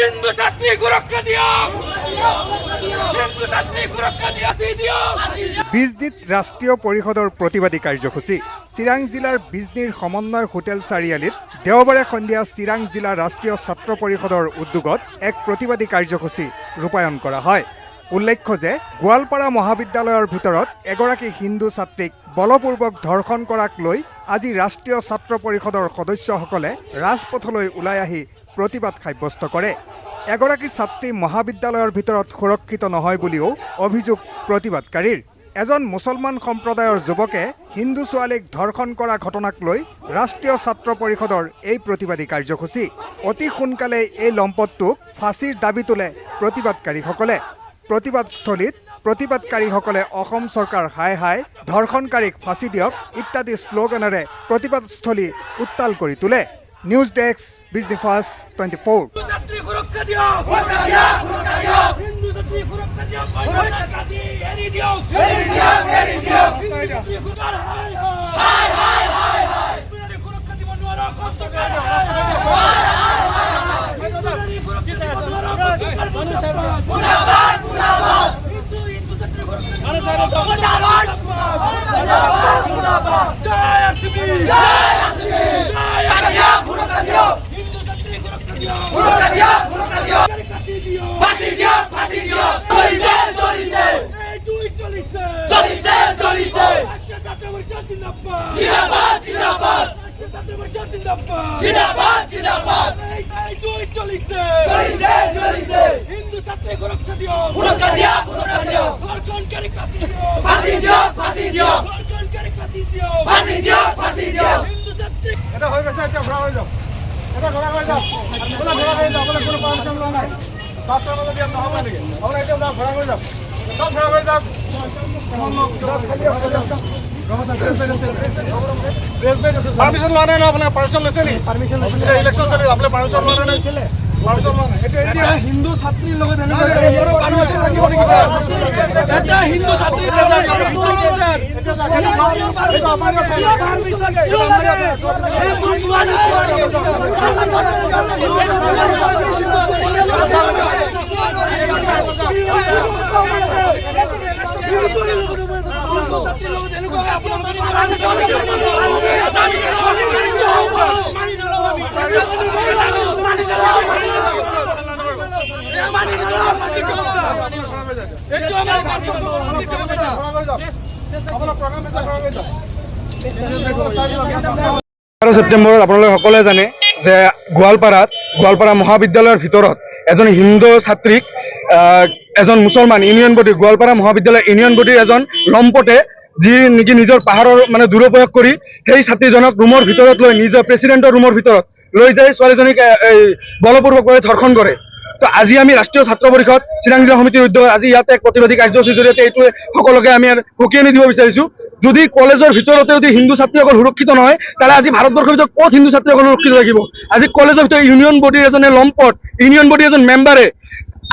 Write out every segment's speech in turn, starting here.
हिंदू छात्री सुरक्षा दियो हिंदू छात्री सुरक्षा दियो বিজনীত ৰাষ্ট্ৰীয় পৰিষদৰ প্ৰতিবাদী কাৰ্যসূচী চিৰাং জিলাৰ বিজনীৰ সমন্বয় হোটেল চাৰিআলিত দেওবাৰে সন্ধিয়া চিৰাং জিলা ৰাষ্ট্ৰীয় ছাত্ৰ পৰিষদৰ উদ্যোগত এক প্ৰতিবাদী কাৰ্যসূচী ৰূপায়ণ কৰা হয়। উল্লেখ্য যে গোৱালপাৰা মহাবিদ্যালয়ৰ ভিতৰত এগৰাকী হিন্দু ছাত্ৰীক বলপূৰ্বক ধৰ্ষণ কৰাক লৈ আজি ৰাষ্ট্ৰীয় ছাত্ৰ পৰিষদৰ সদস্যসকলে ৰাজপথলৈ ওলাই আহি প্ৰতিবাদ সাব্যস্ত কৰে। এগৰাকী ছাত্ৰী মহাবিদ্যালয়ৰ ভিতৰত সুৰক্ষিত নহয় বুলিও অভিযোগ প্ৰতিবাদকাৰীৰ। এজন মুছলমান সম্প্ৰদায়ৰ যুৱকে হিন্দু ছোৱালীক ধৰ্ষণ কৰা ঘটনাক লৈ ৰাষ্ট্ৰীয় ছাত্ৰ পৰিষদৰ এই প্ৰতিবাদী কাৰ্যসূচী। অতি সোনকালে এই লম্পটটোক ফাঁচীৰ দাবী তোলে প্ৰতিবাদকাৰীসকলে। প্ৰতিবাদস্থলীত প্ৰতিবাদকাৰীসকলে অসম চৰকাৰ হাই হাই, ধৰ্ষণকাৰীক ফাঁচী দিয়ক ইত্যাদি শ্লোগানেৰে প্ৰতিবাদস্থলী উত্তাল কৰি তোলে। News desk, Bijni first 24। Permission लोৱা নাই ন আপোনাক পাৰমিশন লৈছে নি পাৰমিশন লৈছে ইলেকশন চলি আপোনাক পাৰমিশন লোৱা নাই পাৰমিশন লোৱা নাই এটা হিন্দু ছাত্ৰীৰ লগত এনেকুৱা পাৰমিশন লাগিব নেকি স্যাৰ এটা হিন্দু ছাত্ৰীৰ লগত স্যাৰ এটা আমাৰ পাৰমিশন সেপ্টেম্বৰত আপোনালোকে সকলোৱে জানে যে গোৱালপাৰা মহাবিদ্যালয়ৰ ভিতৰত এজন হিন্দু ছাত্ৰীক এজন মুছলমান ইউনিয়ন বডি গোৱালপাৰা মহাবিদ্যালয় ইউনিয়ন বডিৰ এজন লম্পটে যি নেকি নিজৰ পাহাৰৰ দুৰুপয়োগ কৰি সেই ছাত্ৰীজনক ৰুমৰ ভিতৰত লৈ নিজৰ প্ৰেচিডেণ্টৰ ৰুমৰ ভিতৰত লৈ যায় ছোৱালীজনীক বলপূৰ্বকভাৱে ধৰ্ষণ কৰে। তো আজি আমি ৰাষ্ট্ৰীয় ছাত্ৰ পৰিষদ চিৰাং জিলা সমিতিৰ উদ্যোগত আজি ইয়াতে এক প্ৰতিবাদী কাৰ্যসূচীৰ জৰিয়তে এইটোৱে সকলোকে আমি সকীয়ানি দিব বিচাৰিছোঁ। যদি কলেজৰ ভিতৰতে যদি হিন্দু ছাত্ৰীসকল সুৰক্ষিত নহয় তাহলে আজি ভাৰতবৰ্ষৰ ভিতৰত ক'ত হিন্দু ছাত্ৰীসকল সুৰক্ষিত থাকিব? আজি কলেজৰ ভিতৰত ইউনিয়ন বডিৰ এজনে লম্পট ইউনিয়ন বডিৰ এজন মেম্বাৰে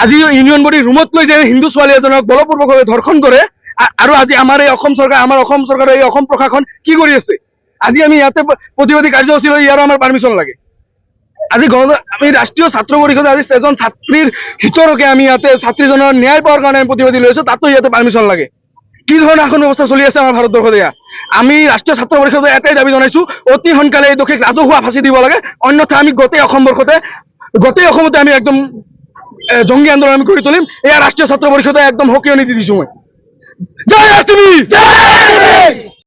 আজি ইউনিয়ন বডিৰ ৰুমত লৈ যায় হিন্দু ছোৱালী এজনক বলপূৰ্বকভাৱে ধৰ্ষণ কৰে। আৰু আজি আমাৰ এই অসম চৰকাৰৰ এই অসম প্ৰশাসন কি কৰি আছে? আজি আমি ইয়াতে প্ৰতিবাদী কাৰ্যসূচী লৈ ইয়াৰ আমাৰ পাৰমিশন লাগে। আজি আমি ৰাষ্ট্ৰীয় ছাত্ৰ পৰিষদে আজি এজন ছাত্ৰীৰ হিতৰকে আমি ইয়াতে ছাত্ৰীজনৰ ন্যায় পোৱাৰ কাৰণে আমি প্ৰতিবাদী লৈছোঁ, তাতো ইয়াতে পাৰমিশন লাগে। কি ধৰণৰ শাসন ব্যৱস্থা চলি আছে আমাৰ ভাৰতবৰ্ষত? আমি ৰাষ্ট্ৰীয় ছাত্ৰ পৰিষদে এটাই দাবী জনাইছোঁ, অতি সোনকালে এই দোষীক ৰাজহুৱা ফাঁচি দিব লাগে, অন্যথা আমি গোটেই অসমতে আমি একদম জংগী আন্দোলন আমি কৰি তুলিম। এয়া ৰাষ্ট্ৰীয় ছাত্ৰ পৰিষদে একদম সকীয়নি দি দিছোঁ মই। জয় আৰ চি বি।